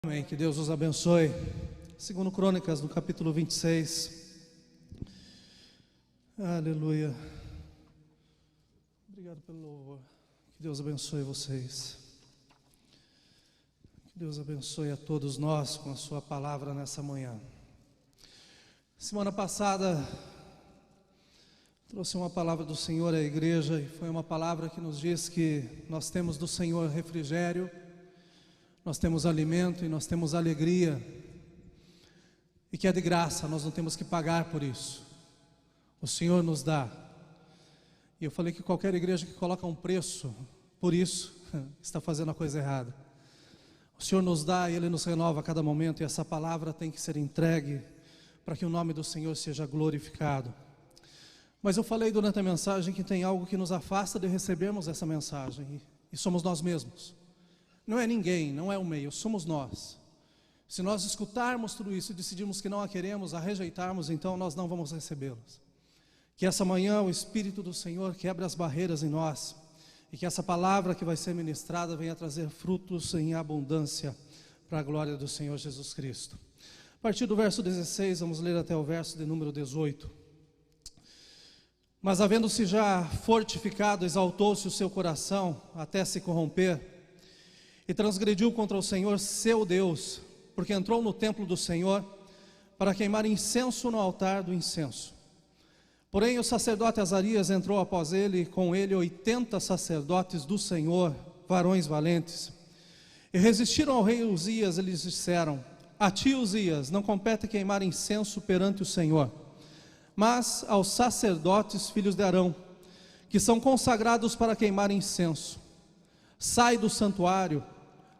Amém, que Deus os abençoe. Segundo Crônicas, no capítulo 26. Aleluia. Obrigado pelo louvor. Que Deus abençoe vocês. Que Deus abençoe a todos nós com a sua palavra nessa manhã. Semana passada trouxe uma palavra do Senhor à igreja e foi uma palavra que nos diz que nós temos do Senhor refrigério, nós temos alimento e nós temos alegria, e que é de graça, nós não temos que pagar por isso, o Senhor nos dá. E eu falei que qualquer igreja que coloca um preço por isso, está fazendo a coisa errada. O Senhor nos dá e Ele nos renova a cada momento, e essa palavra tem que ser entregue para que o nome do Senhor seja glorificado. Mas eu falei durante a mensagem que tem algo que nos afasta de recebermos essa mensagem, e somos nós mesmos. Não é ninguém, não é o meio, somos nós. Se nós escutarmos tudo isso e decidirmos que não a queremos, a rejeitarmos, então nós não vamos recebê-los. Que essa manhã o Espírito do Senhor quebre as barreiras em nós, e que essa palavra que vai ser ministrada venha trazer frutos em abundância para a glória do Senhor Jesus Cristo. A partir do verso 16, vamos ler até o verso de número 18. Mas havendo-se já fortificado, exaltou-se o seu coração até se corromper, e transgrediu contra o Senhor seu Deus, porque entrou no templo do Senhor para queimar incenso no altar do incenso. Porém o sacerdote Azarias entrou após ele, com ele 80 sacerdotes do Senhor, varões valentes. E resistiram ao rei Uzias, e lhes disseram: a ti, Uzias, não compete queimar incenso perante o Senhor, mas aos sacerdotes filhos de Arão, que são consagrados para queimar incenso. Sai do santuário,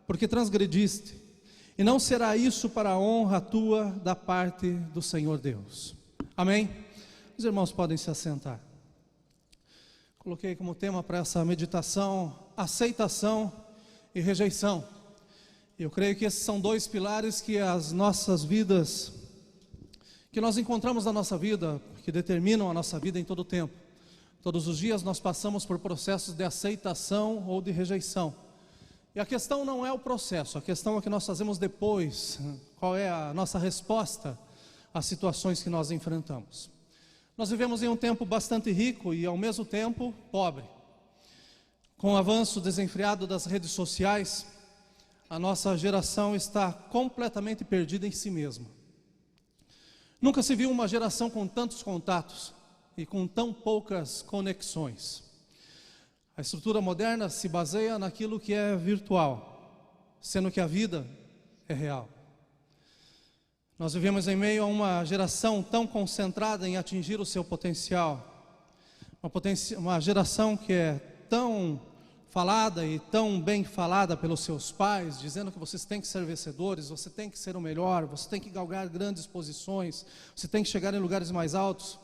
porque transgrediste, e não será isso para a honra tua da parte do Senhor Deus. Amém? Os irmãos podem se assentar. Coloquei como tema para essa meditação: aceitação e rejeição. Eu creio que esses são dois pilares que as nossas vidas, que nós encontramos na nossa vida, que determinam a nossa vida em todo o tempo. Todos os dias nós passamos por processos de aceitação ou de rejeição. E a questão não é o processo, a questão é o que nós fazemos depois, qual é a nossa resposta às situações que nós enfrentamos. Nós vivemos em um tempo bastante rico e ao mesmo tempo pobre. Com o avanço desenfreado das redes sociais, a nossa geração está completamente perdida em si mesma. Nunca se viu uma geração com tantos contatos e com tão poucas conexões. A estrutura moderna se baseia naquilo que é virtual, sendo que a vida é real. Nós vivemos em meio a uma geração tão concentrada em atingir o seu potencial, uma geração que é tão falada e tão bem falada pelos seus pais, dizendo que vocês têm que ser vencedores, você tem que ser o melhor, você tem que galgar grandes posições, você tem que chegar em lugares mais altos.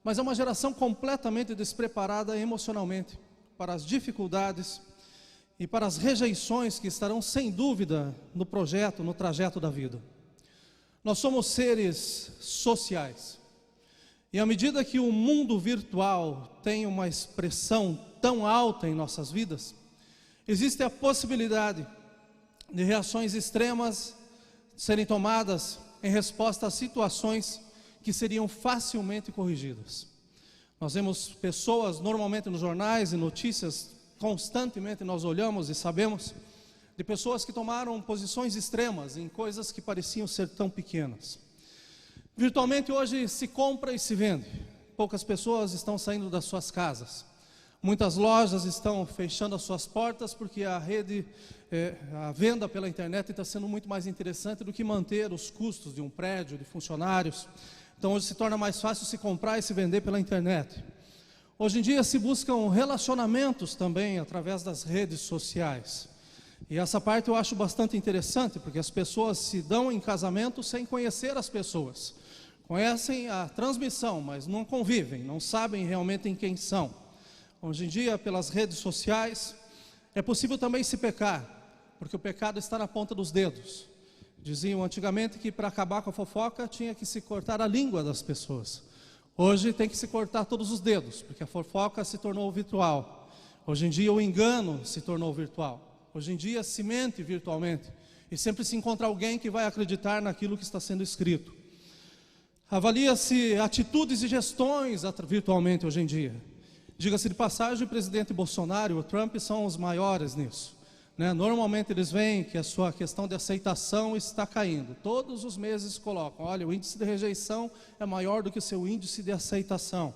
Mas é uma geração completamente despreparada emocionalmente para as dificuldades e para as rejeições que estarão sem dúvida no projeto, no trajeto da vida. Nós somos seres sociais, e à medida que o mundo virtual tem uma expressão tão alta em nossas vidas, existe a possibilidade de reações extremas serem tomadas em resposta a situações que seriam facilmente corrigidas. Nós vemos pessoas normalmente nos jornais e notícias, constantemente nós olhamos e sabemos de pessoas que tomaram posições extremas em coisas que pareciam ser tão pequenas. Virtualmente hoje se compra e se vende. Poucas pessoas estão saindo das suas casas. Muitas lojas estão fechando as suas portas porque a venda pela internet está sendo muito mais interessante do que manter os custos de um prédio, de funcionários. Então hoje se torna mais fácil se comprar e se vender pela internet. Hoje em dia se buscam relacionamentos também através das redes sociais. E essa parte eu acho bastante interessante, porque as pessoas se dão em casamento sem conhecer as pessoas. Conhecem a transmissão, mas não convivem, não sabem realmente em quem são. Hoje em dia, pelas redes sociais, é possível também se pecar, porque o pecado está na ponta dos dedos. Diziam antigamente que para acabar com a fofoca tinha que se cortar a língua das pessoas. Hoje tem que se cortar todos os dedos, porque a fofoca se tornou virtual. Hoje em dia o engano se tornou virtual. Hoje em dia se mente virtualmente. E sempre se encontra alguém que vai acreditar naquilo que está sendo escrito. Avalia-se atitudes e gestões virtualmente hoje em dia. Diga-se de passagem, o presidente Bolsonaro e o Trump são os maiores nisso, né? Normalmente eles veem que a sua questão de aceitação está caindo. Todos os meses colocam, olha, o índice de rejeição é maior do que o seu índice de aceitação.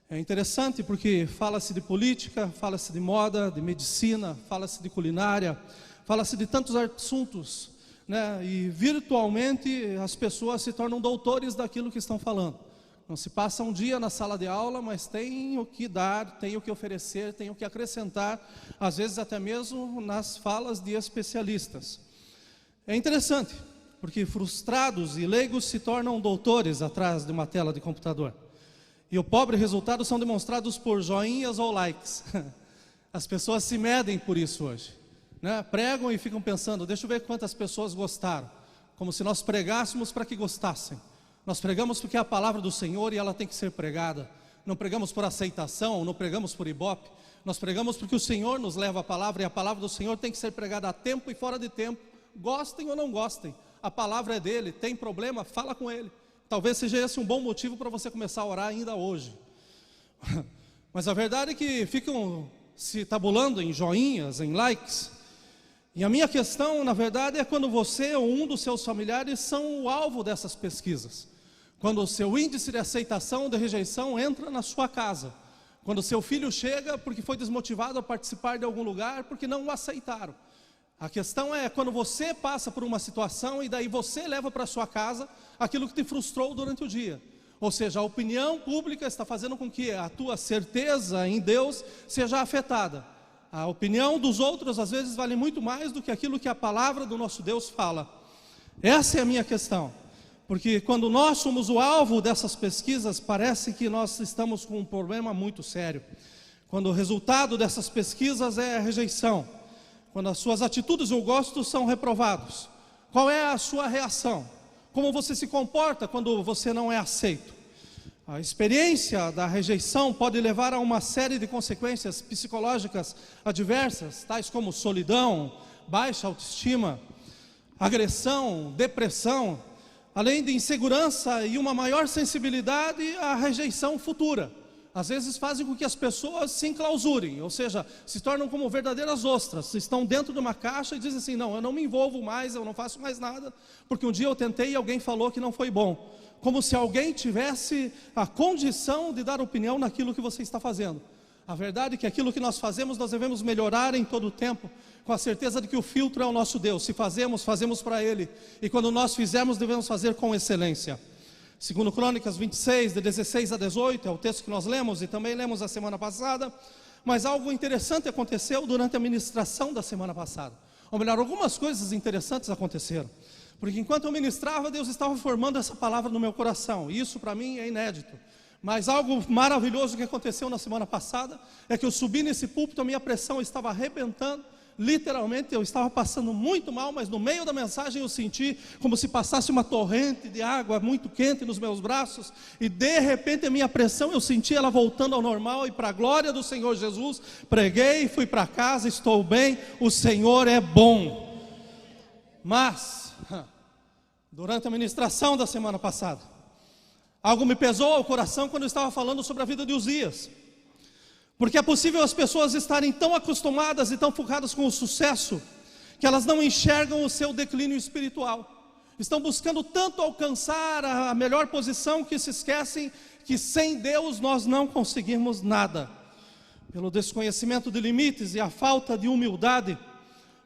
É interessante porque fala-se de política, fala-se de moda, de medicina, fala-se de culinária, fala-se de tantos assuntos, né? E virtualmente as pessoas se tornam doutores daquilo que estão falando. Não se passa um dia na sala de aula, mas tem o que dar, tem o que oferecer, tem o que acrescentar, às vezes até mesmo nas falas de especialistas. É interessante, porque frustrados e leigos se tornam doutores atrás de uma tela de computador. E o pobre resultado são demonstrados por joinhas ou likes. As pessoas se medem por isso hoje, né? Pregam e ficam pensando, deixa eu ver quantas pessoas gostaram. Como se nós pregássemos para que gostassem. Nós pregamos porque é a palavra do Senhor e ela tem que ser pregada. Não pregamos por aceitação, não pregamos por ibope. Nós pregamos porque o Senhor nos leva a palavra e a palavra do Senhor tem que ser pregada a tempo e fora de tempo. Gostem ou não gostem, a palavra é dele, tem problema, fala com ele. Talvez seja esse um bom motivo para você começar a orar ainda hoje. Mas a verdade é que ficam se tabulando em joinhas, em likes. E a minha questão, na verdade, é quando você ou um dos seus familiares são o alvo dessas pesquisas. Quando o seu índice de aceitação ou de rejeição entra na sua casa. Quando o seu filho chega porque foi desmotivado a participar de algum lugar porque não o aceitaram. A questão é quando você passa por uma situação e daí você leva para sua casa aquilo que te frustrou durante o dia. Ou seja, a opinião pública está fazendo com que a tua certeza em Deus seja afetada. A opinião dos outros às vezes vale muito mais do que aquilo que a palavra do nosso Deus fala. Essa é a minha questão. Porque quando nós somos o alvo dessas pesquisas, parece que nós estamos com um problema muito sério. Quando o resultado dessas pesquisas é a rejeição. Quando as suas atitudes ou gostos são reprovados. Qual é a sua reação? Como você se comporta quando você não é aceito? A experiência da rejeição pode levar a uma série de consequências psicológicas adversas, tais como solidão, baixa autoestima, agressão, depressão, além de insegurança e uma maior sensibilidade à rejeição futura. Às vezes fazem com que as pessoas se enclausurem, ou seja, se tornam como verdadeiras ostras, estão dentro de uma caixa e dizem assim, não, eu não me envolvo mais, eu não faço mais nada, porque um dia eu tentei e alguém falou que não foi bom. Como se alguém tivesse a condição de dar opinião naquilo que você está fazendo. A verdade é que aquilo que nós fazemos, nós devemos melhorar em todo o tempo, com a certeza de que o filtro é o nosso Deus. Se fazemos, fazemos para Ele. E quando nós fizermos, devemos fazer com excelência. Segundo Crônicas 26, de 16 a 18, é o texto que nós lemos e também lemos a semana passada. Mas algo interessante aconteceu durante a ministração da semana passada. Ou melhor, algumas coisas interessantes aconteceram. Porque enquanto eu ministrava, Deus estava formando essa palavra no meu coração. E isso para mim é inédito. Mas algo maravilhoso que aconteceu na semana passada é que eu subi nesse púlpito, a minha pressão estava arrebentando. Literalmente eu estava passando muito mal, mas no meio da mensagem eu senti como se passasse uma torrente de água muito quente nos meus braços. E de repente a minha pressão, eu senti ela voltando ao normal. E para a glória do Senhor Jesus, preguei, fui para casa, estou bem, o Senhor é bom. Mas durante a ministração da semana passada, algo me pesou ao coração quando eu estava falando sobre a vida de Uzias. Porque é possível as pessoas estarem tão acostumadas e tão focadas com o sucesso, que elas não enxergam o seu declínio espiritual. Estão buscando tanto alcançar a melhor posição que se esquecem que sem Deus nós não conseguimos nada. Pelo desconhecimento de limites e a falta de humildade,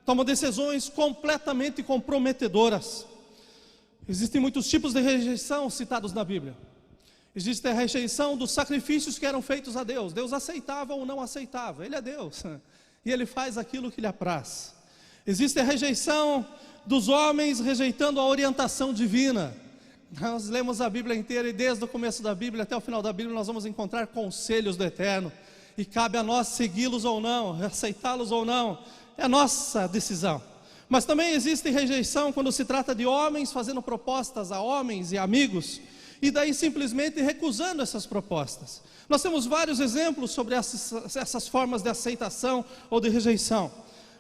tomam decisões completamente comprometedoras. Existem muitos tipos de rejeição citados na Bíblia. Existe a rejeição dos sacrifícios que eram feitos a Deus. Deus aceitava ou não aceitava. Ele é Deus. E Ele faz aquilo que lhe apraz. Existe a rejeição dos homens rejeitando a orientação divina. Nós lemos a Bíblia inteira e desde o começo da Bíblia até o final da Bíblia nós vamos encontrar conselhos do Eterno. E cabe a nós segui-los ou não, aceitá-los ou não. É a nossa decisão. Mas também existe rejeição quando se trata de homens fazendo propostas a homens e amigos, e daí simplesmente recusando essas propostas. Nós temos vários exemplos sobre essas formas de aceitação ou de rejeição.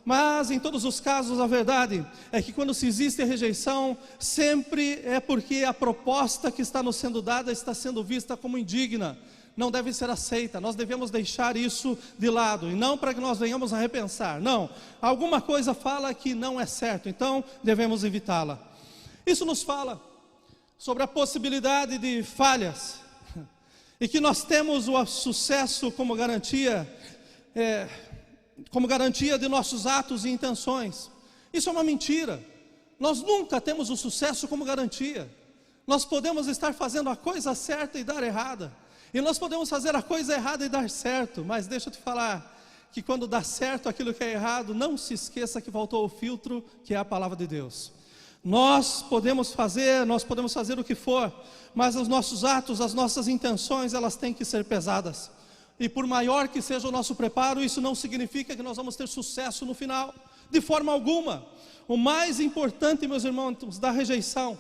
Mas em todos os casos a verdade é que quando se existe rejeição, sempre é porque a proposta que está nos sendo dada está sendo vista como indigna, não deve ser aceita. Nós devemos deixar isso de lado, e não para que nós venhamos a repensar, não, alguma coisa fala que não é certo, então devemos evitá-la. Isso nos fala sobre a possibilidade de falhas, e que nós temos o sucesso como garantia de nossos atos e intenções. Isso é uma mentira. Nós nunca temos o sucesso como garantia. Nós podemos estar fazendo a coisa certa e dar errada, e nós podemos fazer a coisa errada e dar certo, mas deixa eu te falar, que quando dá certo aquilo que é errado, não se esqueça que faltou o filtro, que é a palavra de Deus. Nós podemos fazer o que for, mas os nossos atos, as nossas intenções, elas têm que ser pesadas. E por maior que seja o nosso preparo, isso não significa que nós vamos ter sucesso no final, de forma alguma. O mais importante, meus irmãos, da rejeição,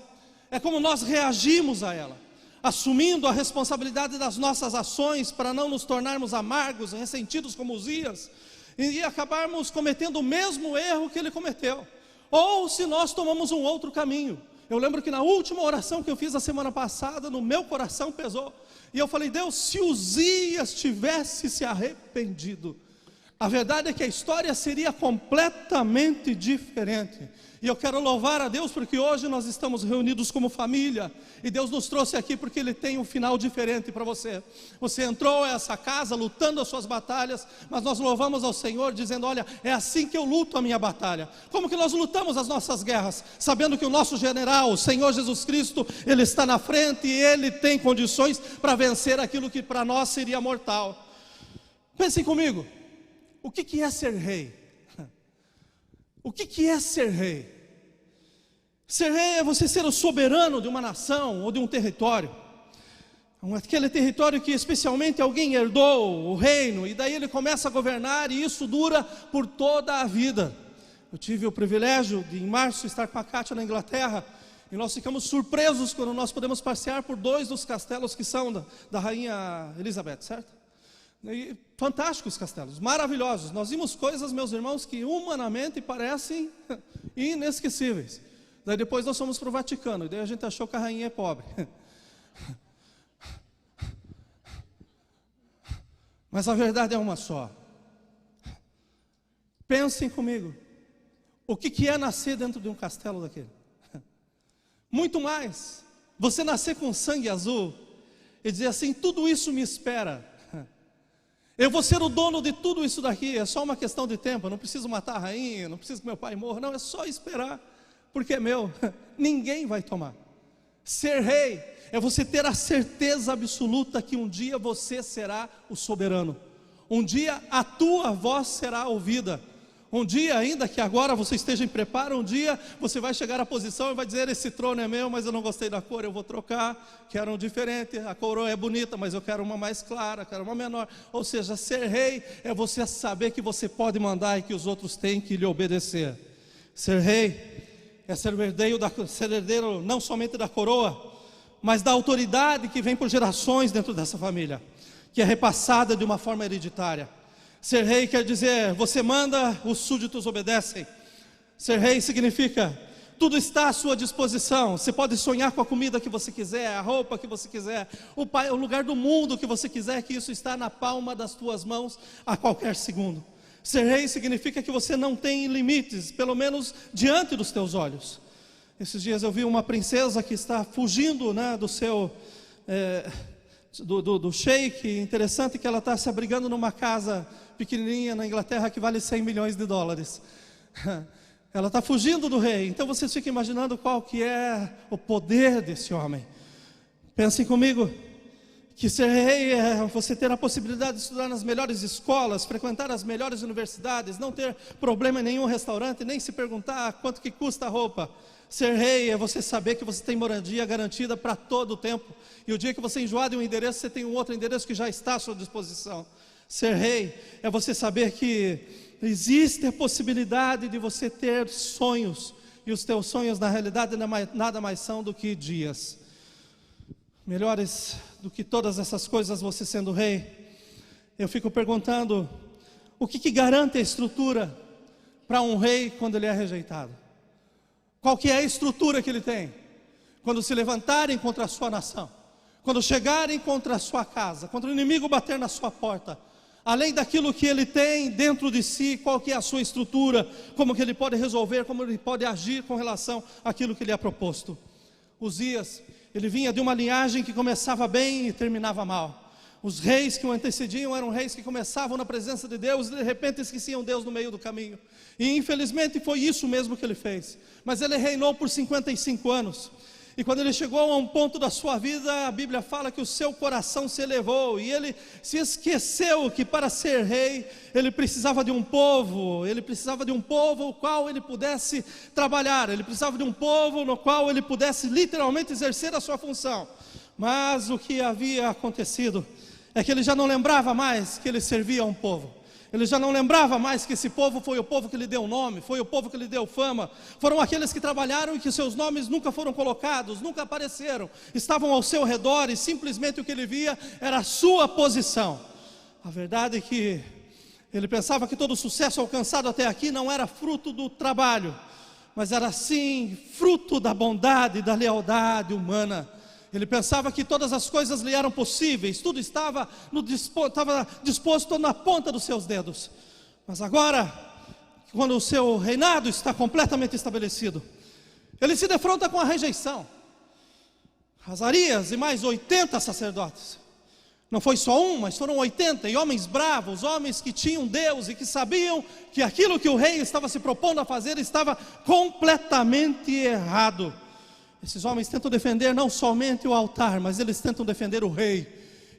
é como nós reagimos a ela, assumindo a responsabilidade das nossas ações, para não nos tornarmos amargos, ressentidos como Uzias, e acabarmos cometendo o mesmo erro que ele cometeu. Ou se nós tomamos um outro caminho. Eu lembro que na última oração que eu fiz a semana passada, no meu coração pesou, e eu falei: Deus, se Uzias tivesse se arrependido, a verdade é que a história seria completamente diferente. E eu quero louvar a Deus porque hoje nós estamos reunidos como família, e Deus nos trouxe aqui porque Ele tem um final diferente para você. Você entrou a essa casa lutando as suas batalhas, mas nós louvamos ao Senhor dizendo: olha, é assim que eu luto a minha batalha. Como que nós lutamos as nossas guerras? Sabendo que o nosso general, o Senhor Jesus Cristo, Ele está na frente, e Ele tem condições para vencer aquilo que para nós seria mortal. Pensem comigo, o que é ser rei? O que é ser rei? Ser rei é você ser o soberano de uma nação ou de um território. Aquele território que especialmente alguém herdou o reino, e daí ele começa a governar, e isso dura por toda a vida. Eu tive o privilégio de em março estar com a Kátia na Inglaterra, e nós ficamos surpresos quando nós podemos passear por 2 dos castelos que são da Rainha Elizabeth, certo? E fantásticos castelos, maravilhosos. Nós vimos coisas, meus irmãos, que humanamente parecem inesquecíveis. Daí depois nós fomos para o Vaticano, e daí a gente achou que a rainha é pobre. Mas a verdade é uma só. Pensem comigo, o que é nascer dentro de um castelo daquele? Muito mais, você nascer com sangue azul e dizer assim: tudo isso me espera. Eu vou ser o dono de tudo isso daqui, é só uma questão de tempo, eu não preciso matar a rainha, não preciso que meu pai morra, não, é só esperar, porque é meu, ninguém vai tomar. Ser rei é você ter a certeza absoluta que um dia você será o soberano, um dia a tua voz será ouvida, um dia, ainda que agora você esteja em preparo, um dia você vai chegar à posição e vai dizer: esse trono é meu, mas eu não gostei da cor, eu vou trocar, quero um diferente, a coroa é bonita, mas eu quero uma mais clara, quero uma menor. Ou seja, ser rei é você saber que você pode mandar e que os outros têm que lhe obedecer. Ser rei é ser herdeiro não somente da coroa, mas da autoridade que vem por gerações dentro dessa família, que é repassada de uma forma hereditária. Ser rei quer dizer, você manda, os súditos obedecem. Ser rei significa, tudo está à sua disposição. Você pode sonhar com a comida que você quiser, a roupa que você quiser, o lugar do mundo que você quiser, que isso está na palma das tuas mãos a qualquer segundo. Ser rei significa que você não tem limites, pelo menos diante dos teus olhos. Esses dias eu vi uma princesa que está fugindo, do seu... do sheik. Interessante que ela está se abrigando numa casa pequenininha na Inglaterra que vale 100 milhões de dólares. Ela está fugindo do rei. Então vocês ficam imaginando qual que é o poder desse homem. Pensem comigo que ser rei é você ter a possibilidade de estudar nas melhores escolas, frequentar as melhores universidades, não ter problema em nenhum restaurante, nem se perguntar quanto que custa a roupa. Ser rei é você saber que você tem moradia garantida para todo o tempo, e o dia que você enjoar de um endereço, você tem um outro endereço que já está à sua disposição. Ser rei é você saber que existe a possibilidade de você ter sonhos, e os teus sonhos na realidade nada mais são do que dias. Melhores do que todas essas coisas, você sendo rei, eu fico perguntando, o que garante a estrutura para um rei quando ele é rejeitado? Qual que é a estrutura que ele tem? Quando se levantarem contra a sua nação, quando chegarem contra a sua casa, quando o inimigo bater na sua porta, além daquilo que ele tem dentro de si, qual que é a sua estrutura, como que ele pode resolver, como ele pode agir com relação àquilo que lhe é proposto. Uzias, ele vinha de uma linhagem que começava bem e terminava mal. Os reis que o antecediam eram reis que começavam na presença de Deus e de repente esqueciam Deus no meio do caminho. E infelizmente foi isso mesmo que ele fez. Mas ele reinou por 55 anos. E quando ele chegou a um ponto da sua vida, a Bíblia fala que o seu coração se elevou e ele se esqueceu que para ser rei, ele precisava de um povo, o qual ele pudesse trabalhar, ele precisava de um povo no qual ele pudesse literalmente exercer a sua função. Mas o que havia acontecido é que ele já não lembrava mais que ele servia a um povo. Ele já não lembrava mais que esse povo foi o povo que lhe deu nome, foi o povo que lhe deu fama. Foram aqueles que trabalharam e que seus nomes nunca foram colocados, nunca apareceram. Estavam ao seu redor e simplesmente o que ele via era a sua posição. A verdade é que ele pensava que todo o sucesso alcançado até aqui não era fruto do trabalho, mas era sim fruto da bondade e da lealdade humana. Ele pensava que todas as coisas lhe eram possíveis, tudo estava disposto na ponta dos seus dedos. Mas agora, quando o seu reinado está completamente estabelecido, ele se defronta com a rejeição. Azarias e mais 80 sacerdotes. Não foi só um, mas foram 80, e homens bravos, homens que tinham Deus e que sabiam que aquilo que o rei estava se propondo a fazer estava completamente errado. Esses homens tentam defender não somente o altar, mas eles tentam defender o rei.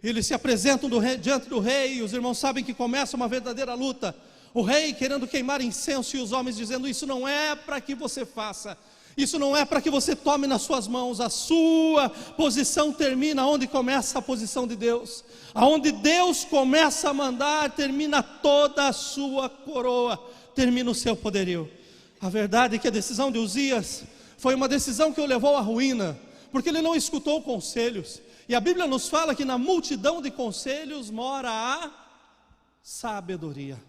Eles se apresentam diante do rei, e os irmãos sabem que começa uma verdadeira luta. O rei querendo queimar incenso e os homens dizendo: isso não é para que você faça, isso não é para que você tome nas suas mãos. A sua posição termina onde começa a posição de Deus. Aonde Deus começa a mandar, termina toda a sua coroa, termina o seu poderio. A verdade é que a decisão de Uzias foi uma decisão que o levou à ruína, porque ele não escutou conselhos. E a Bíblia nos fala que na multidão de conselhos mora a sabedoria.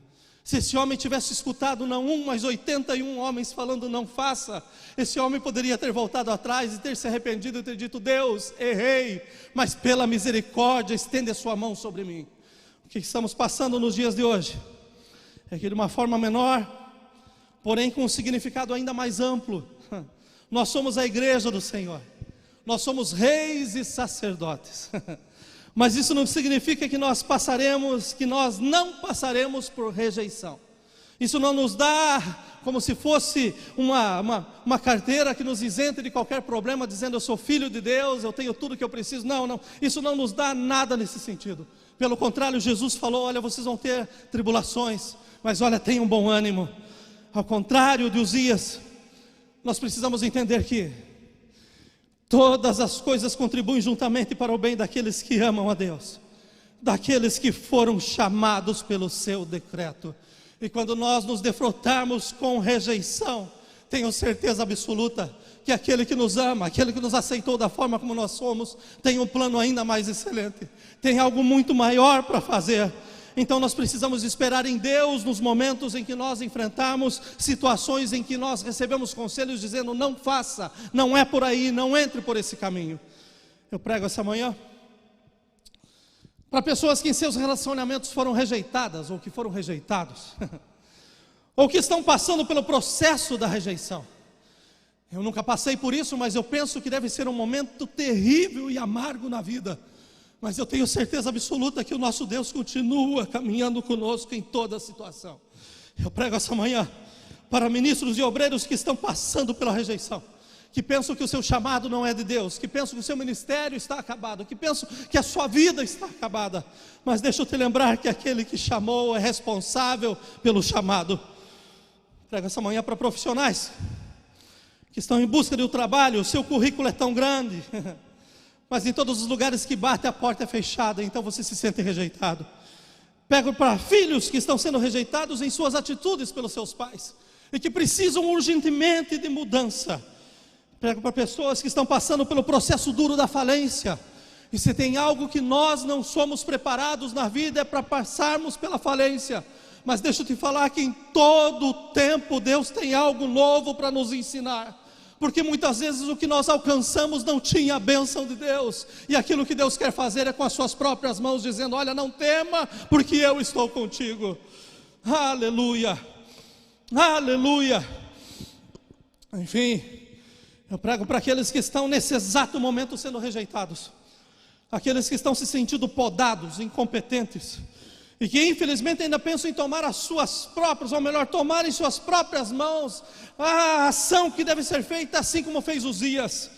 Se esse homem tivesse escutado não um, mas 81 homens falando não faça, esse homem poderia ter voltado atrás e ter se arrependido e ter dito: Deus, errei, mas pela misericórdia estende a sua mão sobre mim. O que estamos passando nos dias de hoje é que de uma forma menor, porém com um significado ainda mais amplo, nós somos a igreja do Senhor, nós somos reis e sacerdotes, mas isso não significa que nós não passaremos por rejeição. Isso não nos dá como se fosse uma carteira que nos isente de qualquer problema, dizendo: eu sou filho de Deus, eu tenho tudo que eu preciso. Não, isso não nos dá nada nesse sentido. Pelo contrário, Jesus falou: olha, vocês vão ter tribulações, mas olha, tenham bom ânimo. Ao contrário de Uzias, nós precisamos entender que todas as coisas contribuem juntamente para o bem daqueles que amam a Deus, daqueles que foram chamados pelo seu decreto. E quando nós nos defrontarmos com rejeição, tenho certeza absoluta que aquele que nos ama, aquele que nos aceitou da forma como nós somos, tem um plano ainda mais excelente, tem algo muito maior para fazer. Então nós precisamos esperar em Deus nos momentos em que nós enfrentamos situações em que nós recebemos conselhos dizendo: não faça, não é por aí, não entre por esse caminho. Eu prego essa manhã para pessoas que em seus relacionamentos foram rejeitadas, ou que foram rejeitados, ou que estão passando pelo processo da rejeição. Eu nunca passei por isso, mas eu penso que deve ser um momento terrível e amargo na vida. Mas eu tenho certeza absoluta que o nosso Deus continua caminhando conosco em toda a situação. Eu prego essa manhã para ministros e obreiros que estão passando pela rejeição, que pensam que o seu chamado não é de Deus, que pensam que o seu ministério está acabado, que pensam que a sua vida está acabada. Mas deixa eu te lembrar que aquele que chamou é responsável pelo chamado. Prego essa manhã para profissionais que estão em busca de um trabalho. O seu currículo é tão grande, mas em todos os lugares que bate a porta é fechada, então você se sente rejeitado. Pego para filhos que estão sendo rejeitados em suas atitudes pelos seus pais e que precisam urgentemente de mudança. Pego para pessoas que estão passando pelo processo duro da falência. E se tem algo que nós não somos preparados na vida é para passarmos pela falência. Mas deixa eu te falar que em todo tempo Deus tem algo novo para nos ensinar. Porque muitas vezes o que nós alcançamos não tinha a bênção de Deus. E aquilo que Deus quer fazer é com as suas próprias mãos, dizendo: olha, não tema, porque eu estou contigo. Aleluia, aleluia. Enfim, eu prego para aqueles que estão nesse exato momento sendo rejeitados, aqueles que estão se sentindo podados, incompetentes, e que infelizmente ainda pensam em tomar as suas próprias, ou melhor, tomar em suas próprias mãos a ação que deve ser feita, assim como fez Uzias.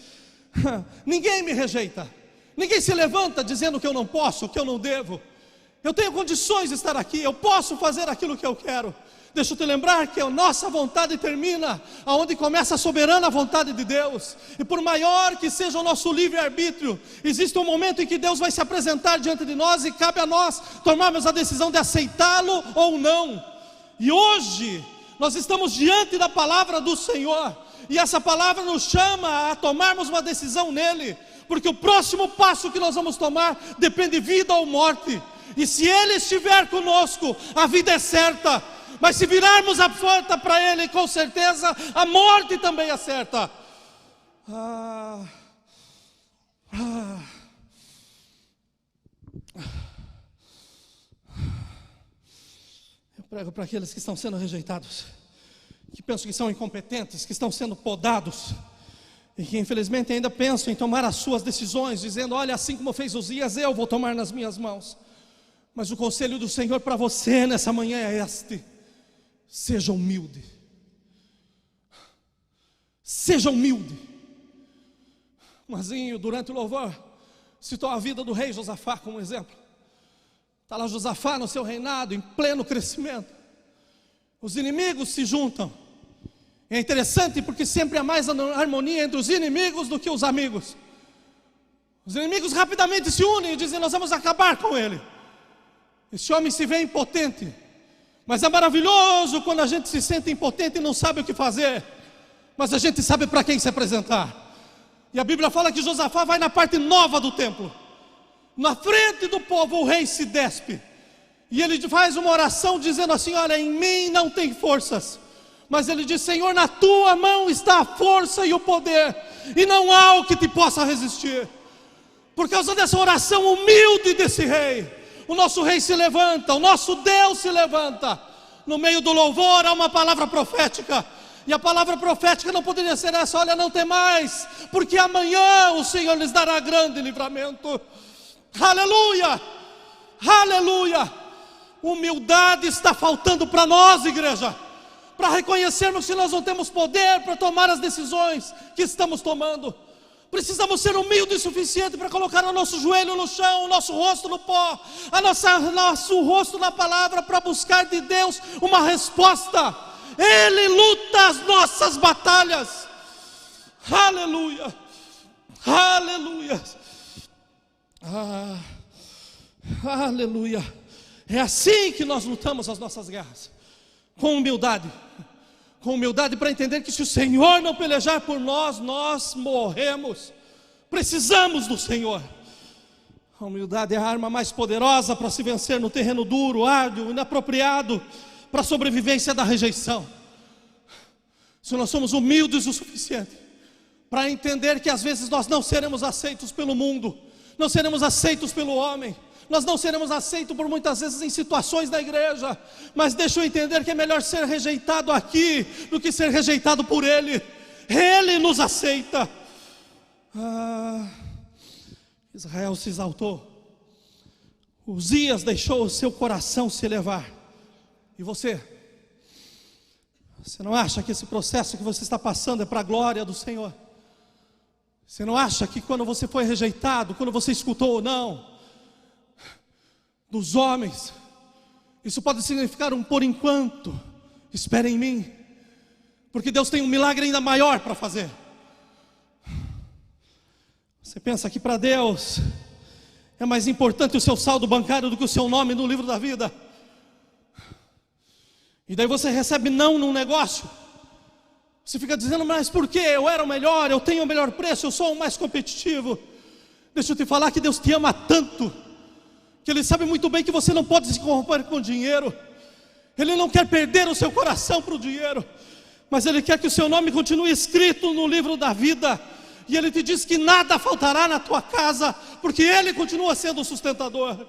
Ninguém me rejeita, ninguém se levanta dizendo que eu não posso, que eu não devo. Eu tenho condições de estar aqui, eu posso fazer aquilo que eu quero. Deixa eu te lembrar que a nossa vontade termina aonde começa a soberana vontade de Deus. E por maior que seja o nosso livre-arbítrio, existe um momento em que Deus vai se apresentar diante de nós, e cabe a nós tomarmos a decisão de aceitá-lo ou não. E hoje nós estamos diante da palavra do Senhor, e essa palavra nos chama a tomarmos uma decisão nele, porque o próximo passo que nós vamos tomar depende de vida ou morte. E se Ele estiver conosco, a vida é certa. Mas se virarmos a porta para Ele, com certeza a morte também é certa. Eu prego para aqueles que estão sendo rejeitados, que pensam que são incompetentes, que estão sendo podados, e que infelizmente ainda pensam em tomar as suas decisões, dizendo: olha, assim como fez Uzias, eu vou tomar nas minhas mãos. Mas o conselho do Senhor para você nessa manhã é este: seja humilde. Seja humilde. Mazinho, durante o louvor, citou a vida do rei Josafá como exemplo. Está lá Josafá no seu reinado, em pleno crescimento. Os inimigos se juntam. É interessante porque sempre há mais harmonia entre os inimigos do que os amigos. Os inimigos rapidamente se unem e dizem: nós vamos acabar com ele. Esse homem se vê impotente. Mas é maravilhoso quando a gente se sente impotente e não sabe o que fazer, mas a gente sabe para quem se apresentar. E a Bíblia fala que Josafá vai na parte nova do templo. Na frente do povo o rei se despe, e ele faz uma oração dizendo assim: olha, em mim não tem forças, mas ele diz: Senhor, na tua mão está a força e o poder, e não há o que te possa resistir. Por causa dessa oração humilde desse rei, o nosso rei se levanta, o nosso Deus se levanta. No meio do louvor há uma palavra profética, e a palavra profética não poderia ser essa: olha, não tem mais, porque amanhã o Senhor lhes dará grande livramento. Aleluia, aleluia. Humildade está faltando para nós, igreja, para reconhecermos que nós não temos poder para tomar as decisões que estamos tomando. Precisamos ser humildes o suficiente para colocar o nosso joelho no chão, o nosso rosto no pó, nosso rosto na palavra, para buscar de Deus uma resposta. Ele luta as nossas batalhas. Aleluia, aleluia, aleluia. É assim que nós lutamos as nossas guerras, com humildade. Com humildade para entender que se o Senhor não pelejar por nós, nós morremos. Precisamos do Senhor. A humildade é a arma mais poderosa para se vencer no terreno duro, árduo, inapropriado para a sobrevivência da rejeição. Se nós somos humildes o suficiente para entender que às vezes nós não seremos aceitos pelo mundo, não seremos aceitos pelo homem, nós não seremos aceitos por muitas vezes em situações da igreja, mas deixa eu entender que é melhor ser rejeitado aqui do que ser rejeitado por Ele. Ele nos aceita. Israel se exaltou, Uzias deixou o seu coração se elevar. E você não acha que esse processo que você está passando é para a glória do Senhor? Você não acha que quando você foi rejeitado, quando você escutou ou não dos homens, isso pode significar um por enquanto, espere em mim, porque Deus tem um milagre ainda maior para fazer. Você pensa que para Deus é mais importante o seu saldo bancário do que o seu nome no livro da vida, e daí você recebe não num negócio, você fica dizendo: mas por quê? Eu era o melhor, eu tenho o melhor preço, eu sou o mais competitivo. Deixa eu te falar que Deus te ama tanto, que Ele sabe muito bem que você não pode se corromper com dinheiro. Ele não quer perder o seu coração para o dinheiro, mas Ele quer que o seu nome continue escrito no livro da vida. E Ele te diz que nada faltará na tua casa, porque Ele continua sendo o sustentador.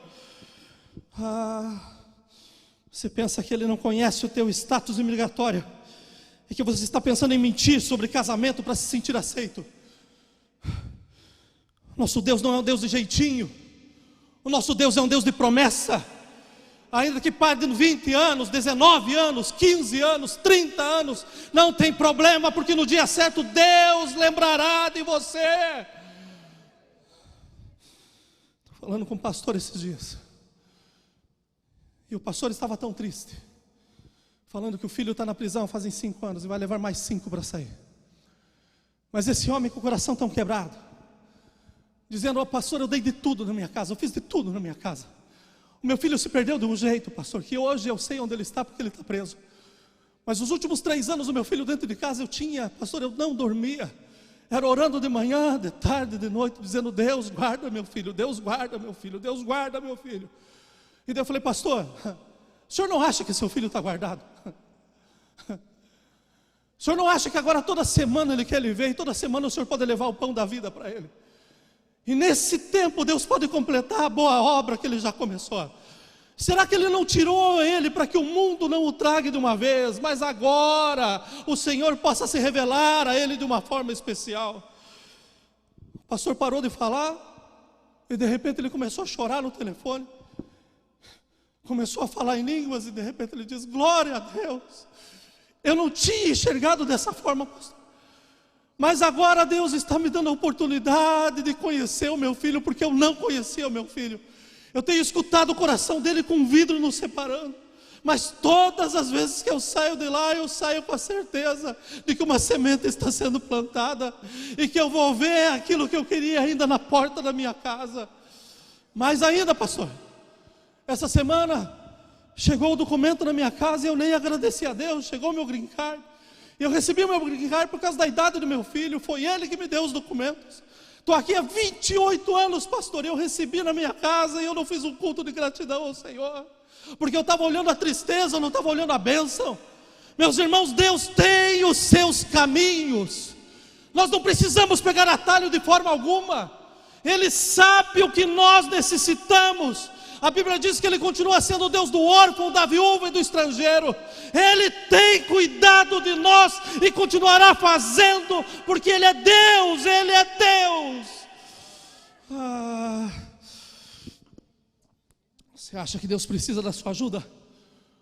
Você pensa que Ele não conhece o teu status imigratório, e que você está pensando em mentir sobre casamento para se sentir aceito. Nosso Deus não é um Deus de jeitinho. O nosso Deus é um Deus de promessa. Ainda que pague 20 anos, 19 anos, 15 anos, 30 anos, não tem problema, porque no dia certo Deus lembrará de você. Estou falando com o pastor esses dias, e o pastor estava tão triste, falando que o filho está na prisão fazem 5 anos, e vai levar mais 5 para sair. Mas esse homem com o coração tão quebrado, dizendo: pastor, eu dei de tudo na minha casa, eu fiz de tudo na minha casa. O meu filho se perdeu de um jeito, pastor, que hoje eu sei onde ele está, porque ele está preso. Mas os últimos 3 anos o meu filho dentro de casa pastor, eu não dormia. Era orando de manhã, de tarde, de noite, dizendo: Deus guarda meu filho, Deus guarda meu filho, Deus guarda meu filho. E daí eu falei: pastor, o senhor não acha que seu filho está guardado? O senhor não acha que agora toda semana ele quer lhe ver, e toda semana o senhor pode levar o pão da vida para ele? E nesse tempo Deus pode completar a boa obra que Ele já começou. Será que Ele não tirou ele para que o mundo não o trague de uma vez, mas agora o Senhor possa se revelar a ele de uma forma especial? O pastor parou de falar, e de repente ele começou a chorar no telefone, começou a falar em línguas, e de repente ele diz: glória a Deus, eu não tinha enxergado dessa forma, pastor, mas agora Deus está me dando a oportunidade de conhecer o meu filho, porque eu não conhecia o meu filho. Eu tenho escutado o coração dele com vidro nos separando, mas todas as vezes que eu saio de lá, eu saio com a certeza de que uma semente está sendo plantada, e que eu vou ver aquilo que eu queria ainda na porta da minha casa. Mas ainda, pastor, essa semana chegou o documento na minha casa, e eu nem agradeci a Deus. Chegou o meu green card. Eu recebi o meu green card por causa da idade do meu filho. Foi ele que me deu os documentos. Estou aqui há 28 anos, pastor. Eu recebi na minha casa, e eu não fiz um culto de gratidão ao Senhor, porque eu estava olhando a tristeza, eu não estava olhando a bênção. Meus irmãos, Deus tem os seus caminhos. Nós não precisamos pegar atalho de forma alguma. Ele sabe o que nós necessitamos. A Bíblia diz que Ele continua sendo o Deus do órfão, da viúva e do estrangeiro. Ele tem cuidado de nós e continuará fazendo, porque Ele é Deus, Ele é Deus. Você acha que Deus precisa da sua ajuda?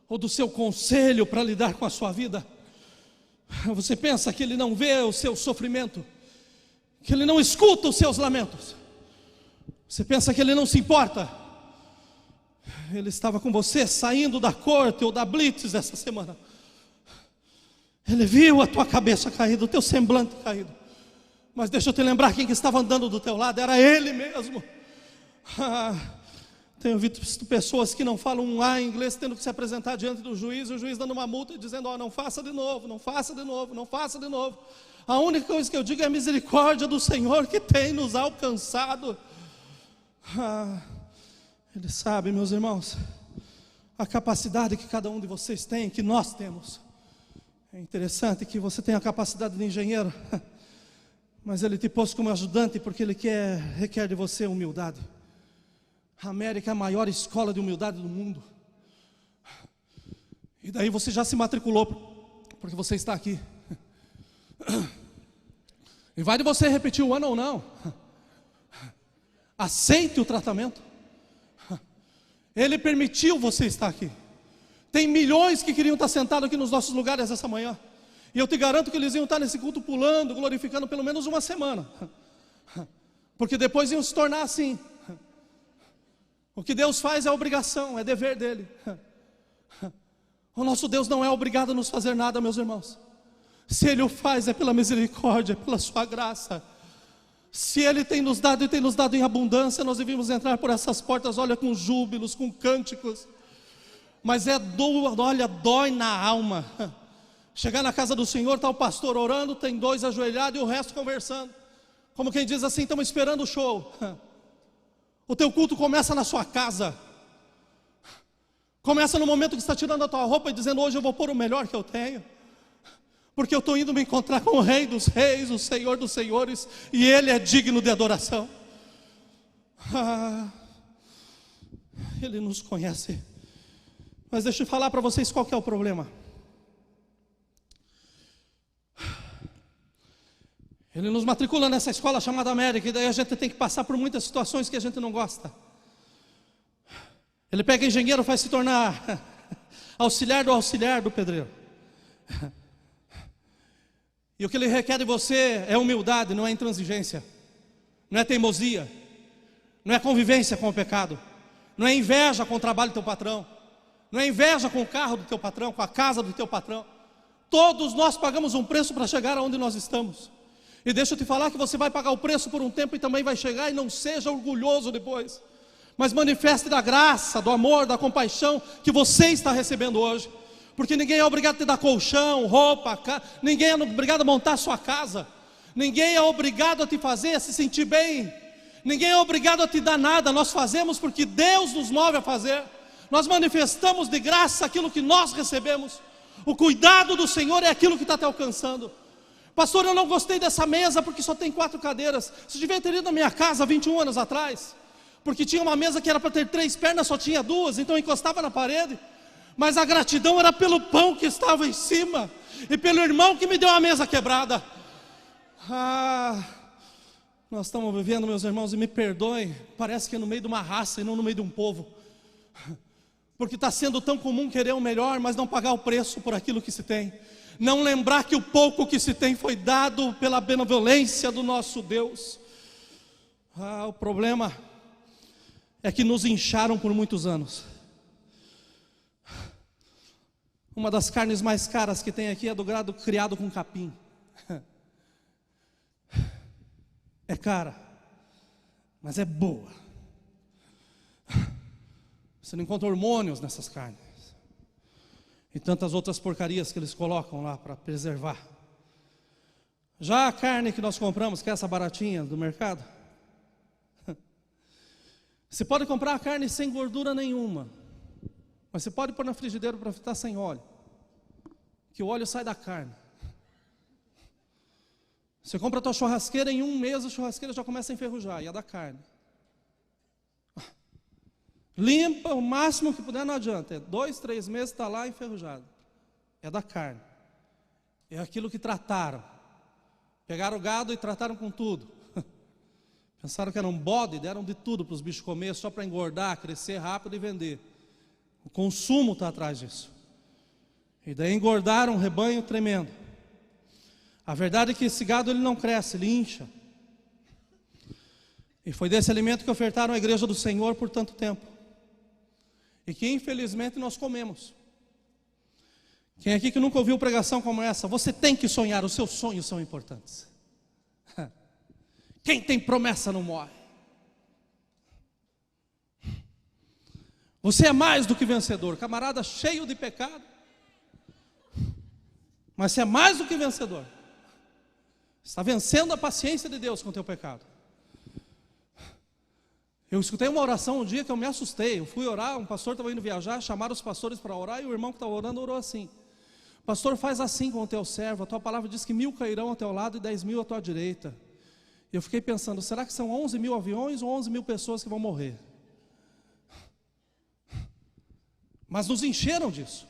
Ou do seu conselho para lidar com a sua vida? Você pensa que Ele não vê o seu sofrimento? Que Ele não escuta os seus lamentos? Você pensa que Ele não se importa? Ele estava com você saindo da corte ou da blitz essa semana. Ele viu a tua cabeça caída, o teu semblante caído. Mas deixa eu te lembrar, quem que estava andando do teu lado era Ele mesmo. Tenho visto pessoas que não falam um A em inglês, tendo que se apresentar diante do juiz, e o juiz dando uma multa e dizendo: não faça de novo, não faça de novo, não faça de novo. A única coisa que eu digo é a misericórdia do Senhor que tem nos alcançado. Ele sabe, meus irmãos, a capacidade que cada um de vocês tem, que nós temos. É interessante que você tenha a capacidade de engenheiro, mas Ele te pôs como ajudante porque Ele requer de você humildade. A América é a maior escola de humildade do mundo. E daí você já se matriculou, porque você está aqui. E vai de você repetir o ano ou não. Aceite o tratamento. Ele permitiu você estar aqui. Tem milhões que queriam estar sentados aqui nos nossos lugares essa manhã, e eu te garanto que eles iam estar nesse culto pulando, glorificando pelo menos uma semana, porque depois iam se tornar assim. O que Deus faz é obrigação, é dever dele. O nosso Deus não é obrigado a nos fazer nada, meus irmãos. Se Ele o faz, é pela misericórdia, é pela sua graça. Se Ele tem nos dado e tem nos dado em abundância, nós devemos entrar por essas portas, olha, com júbilos, com cânticos. Mas dói na alma. Chegar na casa do Senhor, está o pastor orando, tem 2 ajoelhados e o resto conversando. Como quem diz assim: estamos esperando o show. O teu culto começa na sua casa. Começa no momento que está tirando a tua roupa e dizendo: hoje eu vou pôr o melhor que eu tenho, porque eu estou indo me encontrar com o Rei dos Reis, o Senhor dos Senhores, e Ele é digno de adoração. Ele nos conhece. Mas deixa eu falar para vocês qual que é o problema. Ele nos matricula nessa escola chamada América, e daí a gente tem que passar por muitas situações que a gente não gosta. Ele pega engenheiro, faz se tornar auxiliar do pedreiro. E o que ele requer de você é humildade, não é intransigência, não é teimosia, não é convivência com o pecado, não é inveja com o trabalho do teu patrão, não é inveja com o carro do teu patrão, com a casa do teu patrão. Todos nós pagamos um preço para chegar aonde nós estamos. E deixa eu te falar que você vai pagar o preço por um tempo e também vai chegar, e não seja orgulhoso depois, mas manifeste da graça, do amor, da compaixão que você está recebendo hoje. Porque ninguém é obrigado a te dar colchão, roupa, ninguém é obrigado a montar a sua casa, ninguém é obrigado a te fazer se sentir bem, ninguém é obrigado a te dar nada. Nós fazemos porque Deus nos move a fazer. Nós manifestamos de graça aquilo que nós recebemos. O cuidado do Senhor é aquilo que está te alcançando. Pastor, eu não gostei dessa mesa porque só tem 4 cadeiras. Você devia ter ido na minha casa 21 anos atrás, porque tinha uma mesa que era para ter 3 pernas, só tinha 2, então encostava na parede. Mas a gratidão era pelo pão que estava em cima, e pelo irmão que me deu a mesa quebrada. Nós estamos vivendo, meus irmãos, e me perdoem, parece que é no meio de uma raça e não no meio de um povo. Porque está sendo tão comum querer o melhor, mas não pagar o preço por aquilo que se tem. Não lembrar que o pouco que se tem foi dado pela benevolência do nosso Deus. O problema é que nos incharam por muitos anos. Uma das carnes mais caras que tem aqui é do gado criado com capim. É cara, mas é boa. Você não encontra hormônios nessas carnes e tantas outras porcarias que eles colocam lá para preservar. Já a carne que nós compramos, que é essa baratinha do mercado, você pode comprar a carne sem gordura nenhuma, mas você pode pôr na frigideira para fritar sem óleo, que o óleo sai da carne. Você compra a tua churrasqueira, em 1 mês a churrasqueira já começa a enferrujar, e a da carne. Limpa o máximo que puder, não adianta. 2, 3 meses está lá enferrujado. É da carne. É aquilo que trataram. Pegaram o gado e trataram com tudo. Pensaram que era um bode, deram de tudo para os bichos comer, só para engordar, crescer rápido e vender. O consumo está atrás disso. E daí engordaram um rebanho tremendo. A verdade é que esse gado ele não cresce, ele incha. E foi desse alimento que ofertaram à igreja do Senhor por tanto tempo. E que infelizmente nós comemos. Quem aqui que nunca ouviu pregação como essa? Você tem que sonhar, os seus sonhos são importantes. Quem tem promessa não morre. Você é mais do que vencedor, camarada cheio de pecado, mas você é mais do que vencedor. Está vencendo a paciência de Deus com o teu pecado. Eu escutei uma oração um dia que eu me assustei. Eu fui orar, um pastor estava indo viajar, chamaram os pastores para orar, e o irmão que estava orando orou assim: pastor, faz assim com o teu servo, a tua palavra diz que 1000 cairão ao teu lado e 10.000 à tua direita. E eu fiquei pensando, será que são 11.000 aviões ou 11.000 pessoas que vão morrer? Mas nos encheram disso,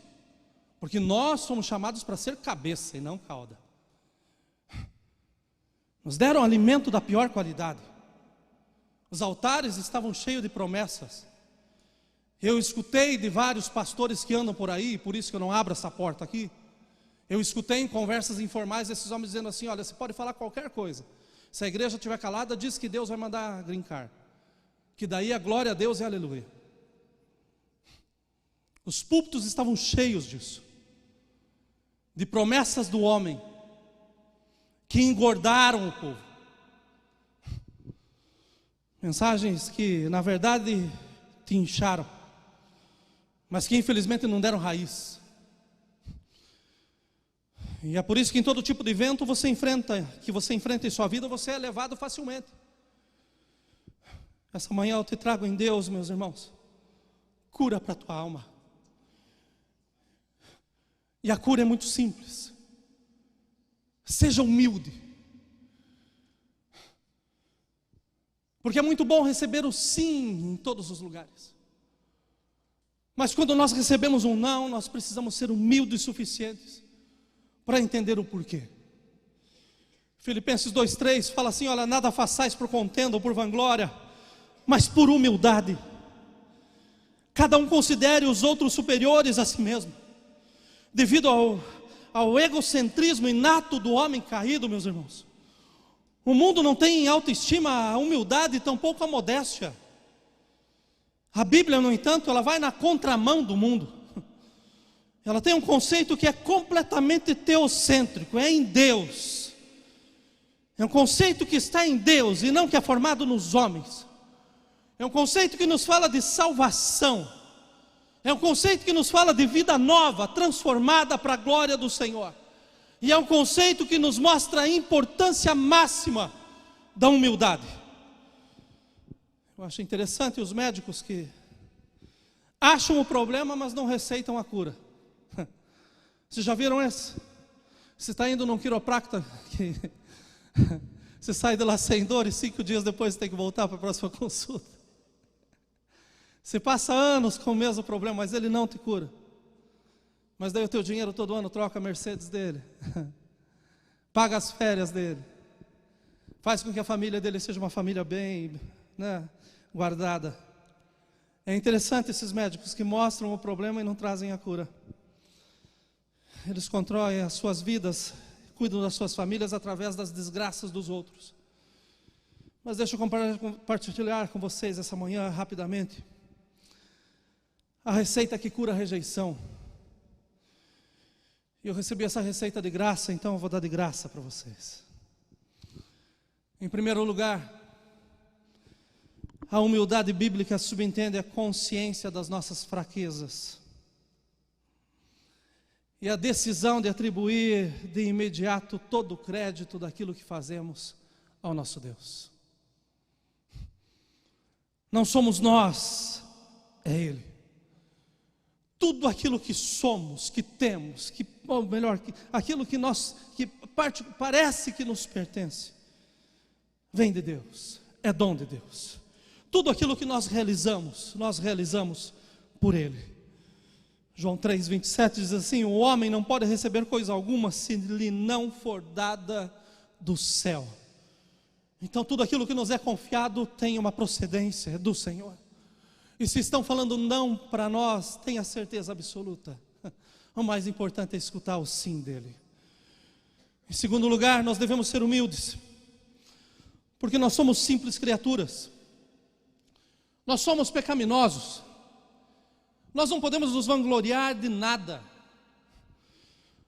porque nós somos chamados para ser cabeça e não cauda. Nos deram alimento da pior qualidade. Os altares estavam cheios de promessas. Eu escutei de vários pastores que andam por aí, por isso que eu não abro essa porta aqui. Eu escutei em conversas informais esses homens dizendo assim: olha, você pode falar qualquer coisa, se a igreja estiver calada, diz que Deus vai mandar grincar, que daí a glória a Deus é aleluia. Os púlpitos estavam cheios disso, de promessas do homem, que engordaram o povo. Mensagens que na verdade te incharam, mas que infelizmente não deram raiz. E é por isso que em todo tipo de vento que você enfrenta em sua vida, você é levado facilmente. Essa manhã eu te trago em Deus, meus irmãos, cura para a tua alma. E a cura é muito simples. Seja humilde. Porque é muito bom receber o sim em todos os lugares. Mas quando nós recebemos um não, nós precisamos ser humildes o suficientes para entender o porquê. Filipenses 2:3 fala assim: olha, nada façais por contenda ou por vanglória, mas por humildade. Cada um considere os outros superiores a si mesmo. Devido ao egocentrismo inato do homem caído, meus irmãos, o mundo não tem em autoestima a humildade e tampouco a modéstia. A Bíblia, no entanto, ela vai na contramão do mundo. Ela tem um conceito que é completamente teocêntrico, é em Deus. É um conceito que está em Deus e não que é formado nos homens. É um conceito que nos fala de salvação. É um conceito que nos fala de vida nova, transformada para a glória do Senhor. E é um conceito que nos mostra a importância máxima da humildade. Eu acho interessante os médicos que acham o problema, mas não receitam a cura. Vocês já viram isso? Você está indo num quiropracta que você sai de lá sem dor e 5 dias depois você tem que voltar para a próxima consulta. Você passa anos com o mesmo problema, mas ele não te cura. Mas daí o teu dinheiro todo ano troca a Mercedes dele, paga as férias dele, faz com que a família dele seja uma família bem, guardada. É interessante esses médicos que mostram o problema e não trazem a cura. Eles controlam as suas vidas, cuidam das suas famílias através das desgraças dos outros. Mas deixa eu compartilhar com vocês essa manhã rapidamente a receita que cura a rejeição. Eu recebi essa receita de graça, então eu vou dar de graça para vocês. Em primeiro lugar, a humildade bíblica subentende a consciência das nossas fraquezas e a decisão de atribuir de imediato todo o crédito daquilo que fazemos ao nosso Deus. Não somos nós, é Ele. Tudo aquilo que somos, que temos, ou melhor, aquilo que parece que nos pertence, vem de Deus, é dom de Deus. Tudo aquilo que nós realizamos por Ele. João 3,27 diz assim: o homem não pode receber coisa alguma se lhe não for dada do céu. Então tudo aquilo que nos é confiado tem uma procedência, é do Senhor. E se estão falando não para nós, tenha certeza absoluta, o mais importante é escutar o sim dele. Em segundo lugar, nós devemos ser humildes, porque nós somos simples criaturas, nós somos pecaminosos, nós não podemos nos vangloriar de nada,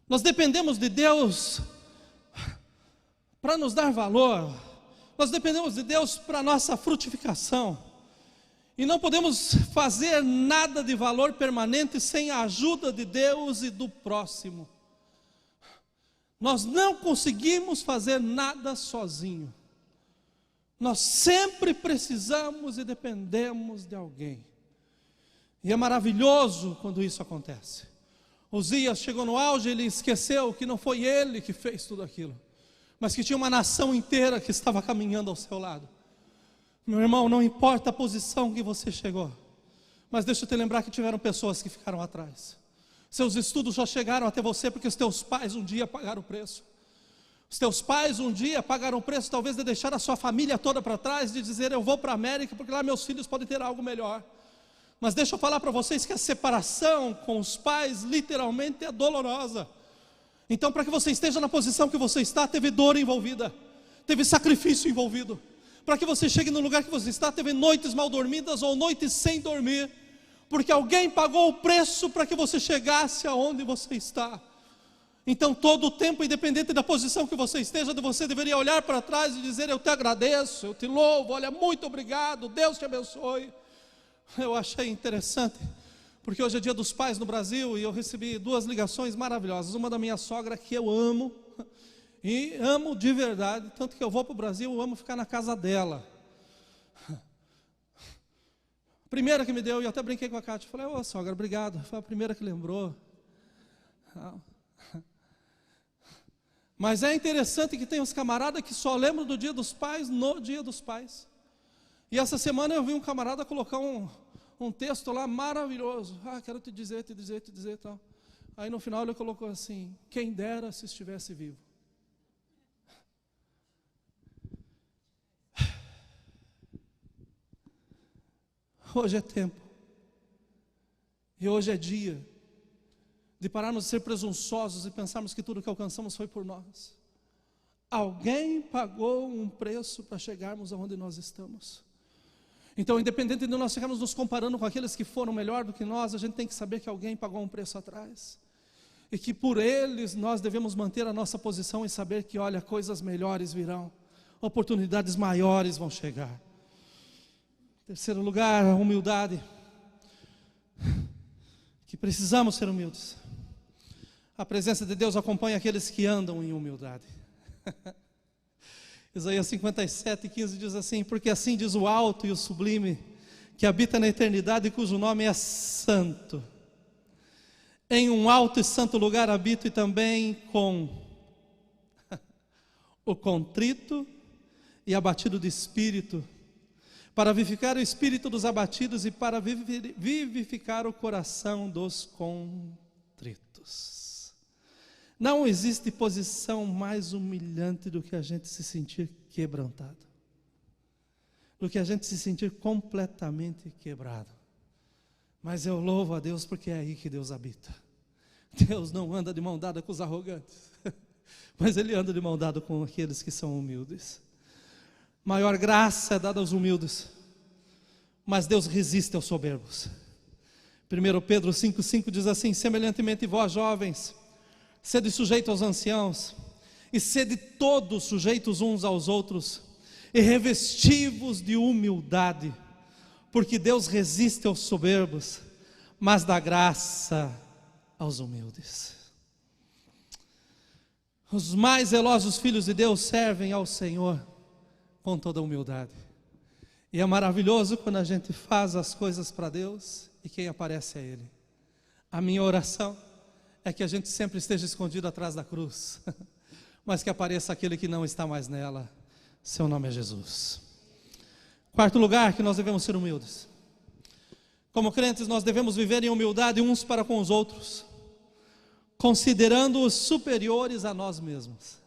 nós dependemos de Deus para nos dar valor, nós dependemos de Deus para a nossa frutificação. E não podemos fazer nada de valor permanente sem a ajuda de Deus e do próximo. Nós não conseguimos fazer nada sozinho. Nós sempre precisamos e dependemos de alguém. E é maravilhoso quando isso acontece. Uzias chegou no auge, ele esqueceu que não foi ele que fez tudo aquilo, mas que tinha uma nação inteira que estava caminhando ao seu lado. Meu irmão, não importa a posição que você chegou, mas deixa eu te lembrar que tiveram pessoas que ficaram atrás. Seus estudos só chegaram até você porque os teus pais um dia pagaram o preço. Os teus pais um dia pagaram o preço talvez de deixar a sua família toda para trás, de dizer eu vou para a América porque lá meus filhos podem ter algo melhor. Mas deixa eu falar para vocês que a separação com os pais literalmente é dolorosa. Então para que você esteja na posição que você está, teve dor envolvida, teve sacrifício envolvido. Para que você chegue no lugar que você está, teve noites mal dormidas ou noites sem dormir, porque alguém pagou o preço para que você chegasse aonde você está. Então todo o tempo, independente da posição que você esteja, você deveria olhar para trás e dizer eu te agradeço, eu te louvo, olha, muito obrigado, Deus te abençoe. Eu achei interessante, porque hoje é dia dos pais no Brasil e eu recebi 2 ligações maravilhosas, uma da minha sogra que eu amo, e amo de verdade, tanto que eu vou para o Brasil, eu amo ficar na casa dela. A primeira que me deu, e eu até brinquei com a Cátia, falei, ô sogra, obrigado, foi a primeira que lembrou. Não. Mas é interessante que tem uns camaradas que só lembram do Dia dos Pais no Dia dos Pais. E essa semana eu vi um camarada colocar um texto lá maravilhoso. Quero te dizer e tal. Aí no final ele colocou assim: quem dera se estivesse vivo. Hoje é tempo. E hoje é dia de pararmos de ser presunçosos e pensarmos que tudo que alcançamos foi por nós. Alguém pagou um preço para chegarmos aonde nós estamos. Então, independente de nós ficarmos nos comparando com aqueles que foram melhor do que nós, a gente tem que saber que alguém pagou um preço atrás. E que por eles nós devemos manter a nossa posição e saber que, olha, coisas melhores virão. Oportunidades maiores vão chegar. Terceiro lugar, a humildade. Que precisamos ser humildes. A presença de Deus acompanha aqueles que andam em humildade. Isaías 57:15 diz assim: porque assim diz o alto e o sublime, que habita na eternidade e cujo nome é santo. Em um alto e santo lugar habito e também com o contrito e abatido de espírito, para vivificar o espírito dos abatidos e para vivificar o coração dos contritos. Não existe posição mais humilhante do que a gente se sentir quebrantado, do que a gente se sentir completamente quebrado. Mas eu louvo a Deus porque é aí que Deus habita. Deus não anda de mão dada com os arrogantes, mas Ele anda de mão dada com aqueles que são humildes. Maior graça é dada aos humildes, mas Deus resiste aos soberbos. 1 Pedro 5,5 diz assim: semelhantemente vós jovens, sede sujeitos aos anciãos, e sede todos sujeitos uns aos outros, e revesti-vos de humildade, porque Deus resiste aos soberbos, mas dá graça aos humildes. Os mais zelosos filhos de Deus servem ao Senhor com toda humildade. E é maravilhoso quando a gente faz as coisas para Deus e quem aparece é Ele. A minha oração é que a gente sempre esteja escondido atrás da cruz, mas que apareça aquele que não está mais nela. Seu nome é Jesus. Quarto lugar, que nós devemos ser humildes. Como crentes, nós devemos viver em humildade uns para com os outros, considerando-os superiores a nós mesmos.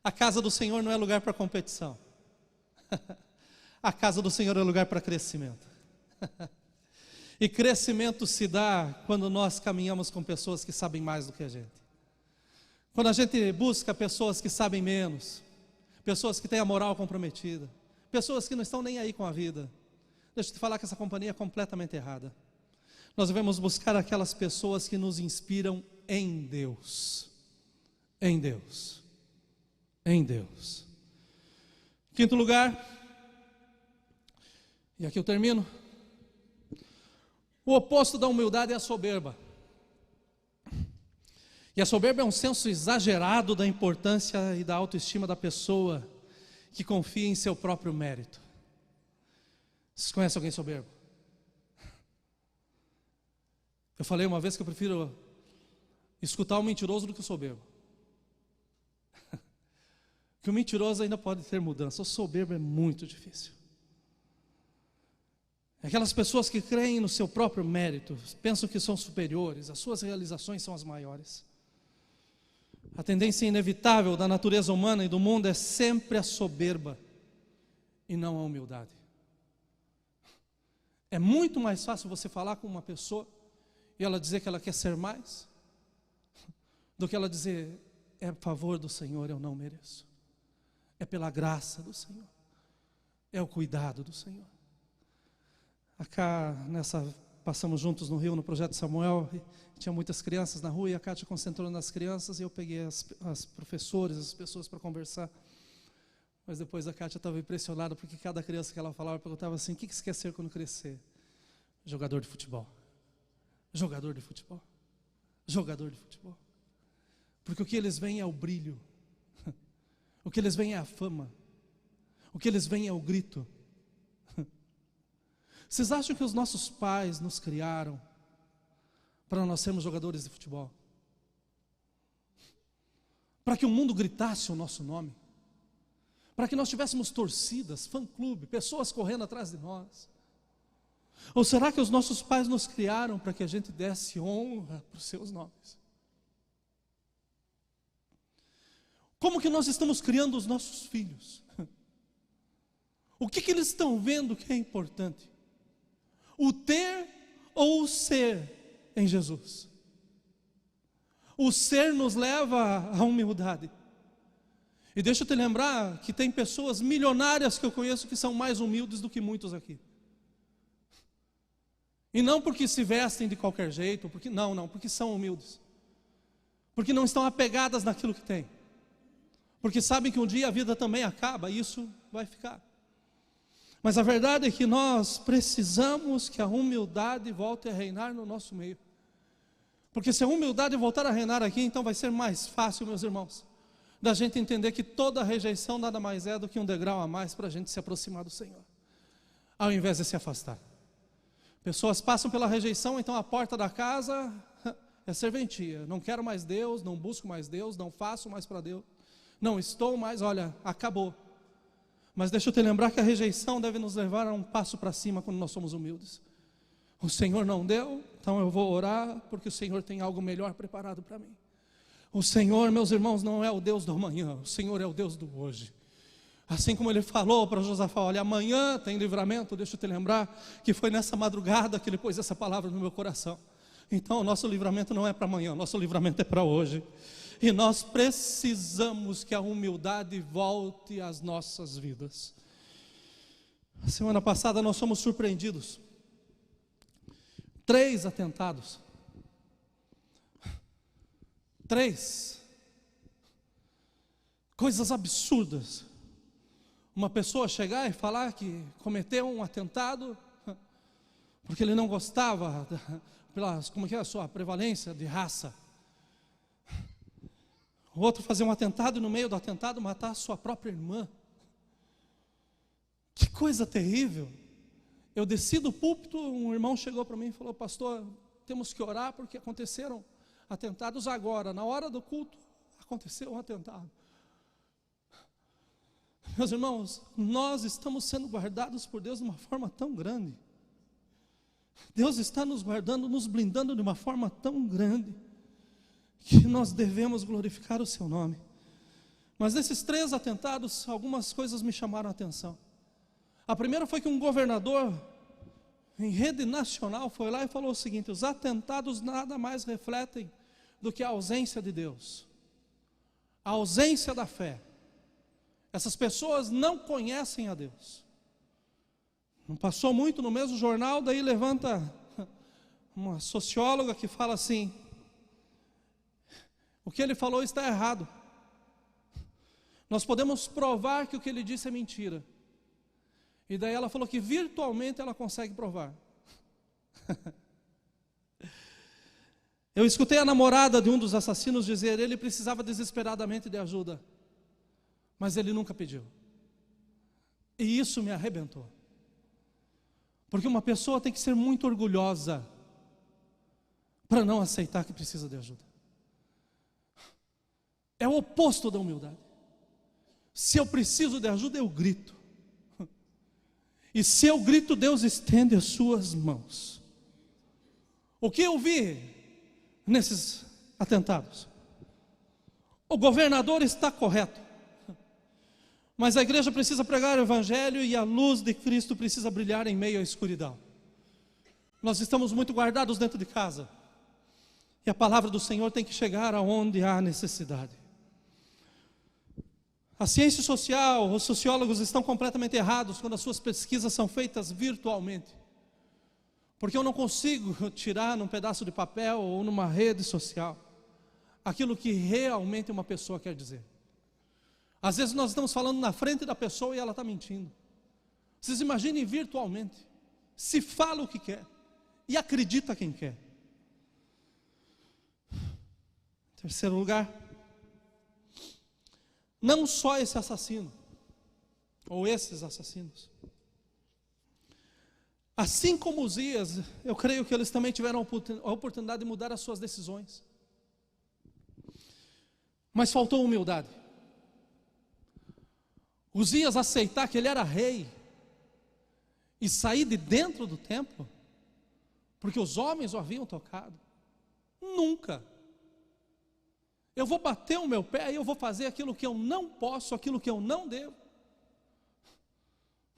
A casa do Senhor não é lugar para competição. A casa do Senhor é lugar para crescimento. E crescimento se dá quando nós caminhamos com pessoas que sabem mais do que a gente. Quando a gente busca pessoas que sabem menos, pessoas que têm a moral comprometida, pessoas que não estão nem aí com a vida. Deixa eu te falar que essa companhia é completamente errada. Nós devemos buscar aquelas pessoas que nos inspiram em Deus. Em Deus. Em Deus. Quinto lugar, e aqui eu termino. O oposto da humildade é a soberba. E a soberba é um senso exagerado da importância e da autoestima da pessoa que confia em seu próprio mérito. Vocês conhecem alguém soberbo? Eu falei uma vez que eu prefiro escutar um mentiroso do que o soberbo. Que o mentiroso ainda pode ter mudança, o soberbo é muito difícil. Aquelas pessoas que creem no seu próprio mérito, pensam que são superiores, as suas realizações são as maiores. A tendência inevitável da natureza humana e do mundo é sempre a soberba e não a humildade. É muito mais fácil você falar com uma pessoa e ela dizer que ela quer ser mais, do que ela dizer: é a favor do Senhor, eu não mereço. É pela graça do Senhor, é o cuidado do Senhor. Acá, passamos juntos no Rio, no Projeto Samuel, e tinha muitas crianças na rua, e a Kátia concentrou nas crianças, e eu peguei as professores, as pessoas para conversar. Mas depois a Kátia estava impressionada, porque cada criança que ela falava, perguntava assim: o que você quer ser quando crescer? Jogador de futebol. Jogador de futebol. Jogador de futebol. Porque o que eles veem é o brilho. O que eles veem é a fama. O que eles veem é o grito. Vocês acham que os nossos pais nos criaram para nós sermos jogadores de futebol, para que o mundo gritasse o nosso nome, para que nós tivéssemos torcidas, fã-clube, pessoas correndo atrás de nós? Ou será que os nossos pais nos criaram para que a gente desse honra para os seus nomes? Como que nós estamos criando os nossos filhos? O que eles estão vendo que é importante? O ter ou o ser em Jesus? O ser nos leva à humildade. E deixa eu te lembrar que tem pessoas milionárias que eu conheço que são mais humildes do que muitos aqui. E não porque se vestem de qualquer jeito, porque porque são humildes. Porque não estão apegadas naquilo que têm. Porque sabem que um dia a vida também acaba e isso vai ficar. Mas a verdade é que nós precisamos que a humildade volte a reinar no nosso meio. Porque se a humildade voltar a reinar aqui, então vai ser mais fácil, meus irmãos, da gente entender que toda rejeição nada mais é do que um degrau a mais para a gente se aproximar do Senhor, ao invés de se afastar. Pessoas passam pela rejeição, então a porta da casa é serventia. Não quero mais Deus, não busco mais Deus, não faço mais para Deus, não estou mais, olha, acabou. Mas deixa eu te lembrar que a rejeição deve nos levar a um passo para cima quando nós somos humildes. O Senhor não deu, então eu vou orar, porque o Senhor tem algo melhor preparado para mim. O Senhor, meus irmãos, não é o Deus do amanhã, o Senhor é o Deus do hoje. Assim como ele falou para Josafá, olha, amanhã tem livramento, deixa eu te lembrar que foi nessa madrugada que ele pôs essa palavra no meu coração. Então o nosso livramento não é para amanhã, o nosso livramento é para hoje. E nós precisamos que a humildade volte às nossas vidas. A semana passada nós fomos surpreendidos. 3 atentados. 3 coisas absurdas. Uma pessoa chegar e falar que cometeu um atentado porque ele não gostava como é a sua prevalência de raça. O outro fazer um atentado e no meio do atentado matar a sua própria irmã. Que coisa terrível. Eu desci do púlpito, um irmão chegou para mim e falou, pastor, temos que orar porque aconteceram atentados agora, na hora do culto, aconteceu um atentado. Meus irmãos, nós estamos sendo guardados por Deus de uma forma tão grande. Deus está nos guardando, nos blindando de uma forma tão grande, que nós devemos glorificar o seu nome. Mas nesses 3 atentados, algumas coisas me chamaram a atenção. A primeira foi que um governador, em rede nacional, foi lá e falou o seguinte: os atentados nada mais refletem do que a ausência de Deus, a ausência da fé. Essas pessoas não conhecem a Deus. Não passou muito no mesmo jornal, daí levanta uma socióloga que fala assim: o que ele falou está errado. Nós podemos provar que o que ele disse é mentira. E daí ela falou que virtualmente ela consegue provar. Eu escutei a namorada de um dos assassinos dizer: ele precisava desesperadamente de ajuda, mas ele nunca pediu. E isso me arrebentou. Porque uma pessoa tem que ser muito orgulhosa para não aceitar que precisa de ajuda. É o oposto da humildade. Se eu preciso de ajuda, eu grito. E se eu grito, Deus estende as suas mãos. O que eu vi nesses atentados? O governador está correto, mas a igreja precisa pregar o evangelho e a luz de Cristo precisa brilhar em meio à escuridão. Nós estamos muito guardados dentro de casa, e a palavra do Senhor tem que chegar aonde há necessidade. A ciência social, os sociólogos estão completamente errados quando as suas pesquisas são feitas virtualmente. Porque eu não consigo tirar num pedaço de papel ou numa rede social aquilo que realmente uma pessoa quer dizer. Às vezes nós estamos falando na frente da pessoa e ela está mentindo. Vocês imaginem virtualmente, se fala o que quer e acredita quem quer. Terceiro lugar, não só esse assassino, ou esses assassinos. Assim como Uzias, eu creio que eles também tiveram a oportunidade de mudar as suas decisões. Mas faltou humildade. Uzias aceitar que ele era rei e sair de dentro do templo, porque os homens o haviam tocado. Nunca. Eu vou bater o meu pé e eu vou fazer aquilo que eu não posso, aquilo que eu não devo.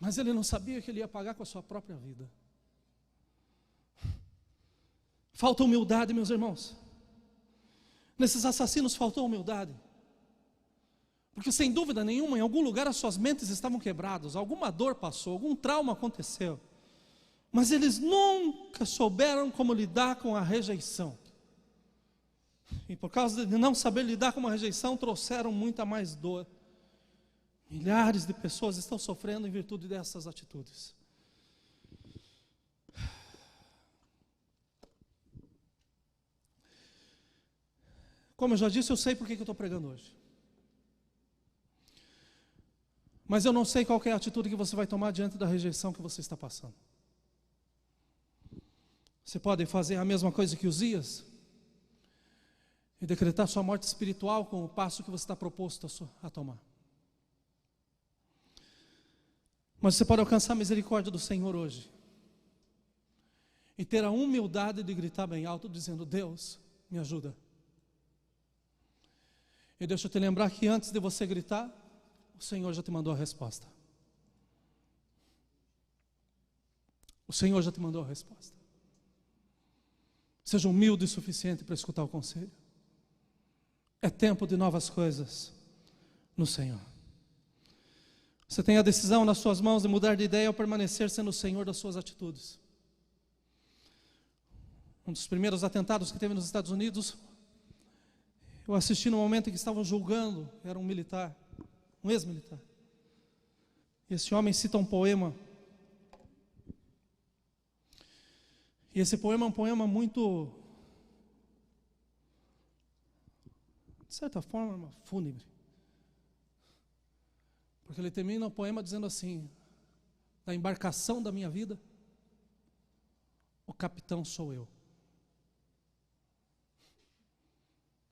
Mas ele não sabia que ele ia pagar com a sua própria vida. Falta humildade, meus irmãos. Nesses assassinos faltou humildade. Porque sem dúvida nenhuma, em algum lugar as suas mentes estavam quebradas, alguma dor passou, algum trauma aconteceu. Mas eles nunca souberam como lidar com a rejeição. E por causa de não saber lidar com uma rejeição, trouxeram muita mais dor. Milhares de pessoas estão sofrendo em virtude dessas atitudes. Como eu já disse, eu sei por que eu estou pregando hoje. Mas eu não sei qual é a atitude que você vai tomar diante da rejeição que você está passando. Você pode fazer a mesma coisa que Uzias e decretar sua morte espiritual com o passo que você está proposto a tomar. Mas você pode alcançar a misericórdia do Senhor hoje e ter a humildade de gritar bem alto, dizendo: Deus, me ajuda. E deixa eu te lembrar que antes de você gritar, o Senhor já te mandou a resposta. O Senhor já te mandou a resposta. Seja humilde o suficiente para escutar o conselho. É tempo de novas coisas no Senhor. Você tem a decisão nas suas mãos de mudar de ideia ou permanecer sendo o Senhor das suas atitudes. Um dos primeiros atentados que teve nos Estados Unidos, eu assisti no momento em que estavam julgando, era um militar, um ex-militar. E esse homem cita um poema. E esse poema é um poema muito, de certa forma, fúnebre. Porque ele termina o poema dizendo assim: da embarcação da minha vida, o capitão sou eu.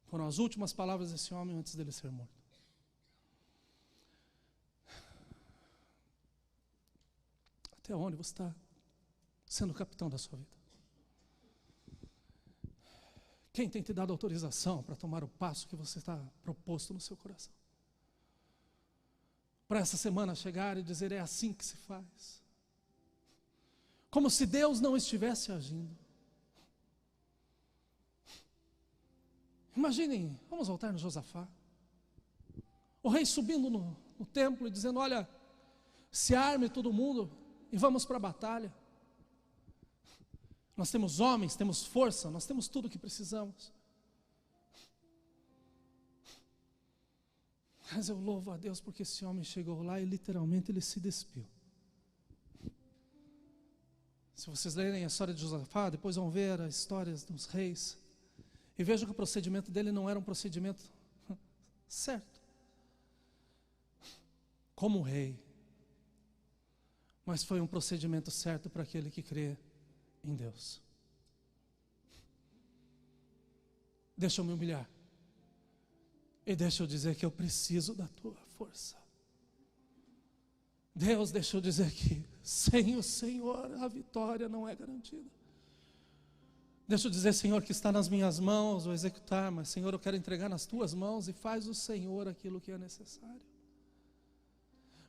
Foram as últimas palavras desse homem antes dele ser morto. Até onde você está sendo o capitão da sua vida? Quem tem te dado autorização para tomar o passo que você está proposto no seu coração? Para essa semana chegar e dizer: é assim que se faz. Como se Deus não estivesse agindo. Imaginem, vamos voltar no Josafá. O rei subindo no templo e dizendo: olha, se arme todo mundo e vamos para a batalha. Nós temos homens, temos força, nós temos tudo o que precisamos. Mas eu louvo a Deus porque esse homem chegou lá e literalmente ele se despiu. Se vocês lerem a história de Josafá, depois vão ver as histórias dos reis. E vejam que o procedimento dele não era um procedimento certo, como rei, mas foi um procedimento certo para aquele que crê em Deus. Deixa eu me humilhar e deixa eu dizer que eu preciso da tua força. Deus, deixa eu dizer que sem o Senhor a vitória não é garantida. Deixa eu dizer, Senhor, que está nas minhas mãos o executar, mas Senhor, eu quero entregar nas tuas mãos e faz o Senhor aquilo que é necessário.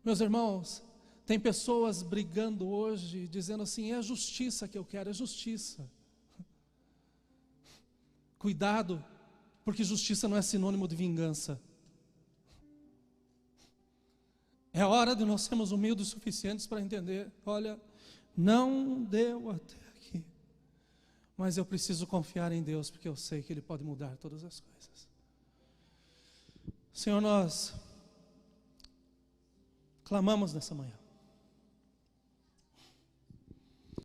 Meus irmãos, tem pessoas brigando hoje, dizendo assim: é a justiça que eu quero, é justiça. Cuidado, porque justiça não é sinônimo de vingança. É hora de nós sermos humildes o suficientes para entender: olha, não deu até aqui, mas eu preciso confiar em Deus, porque eu sei que Ele pode mudar todas as coisas. Senhor, nós clamamos nessa manhã.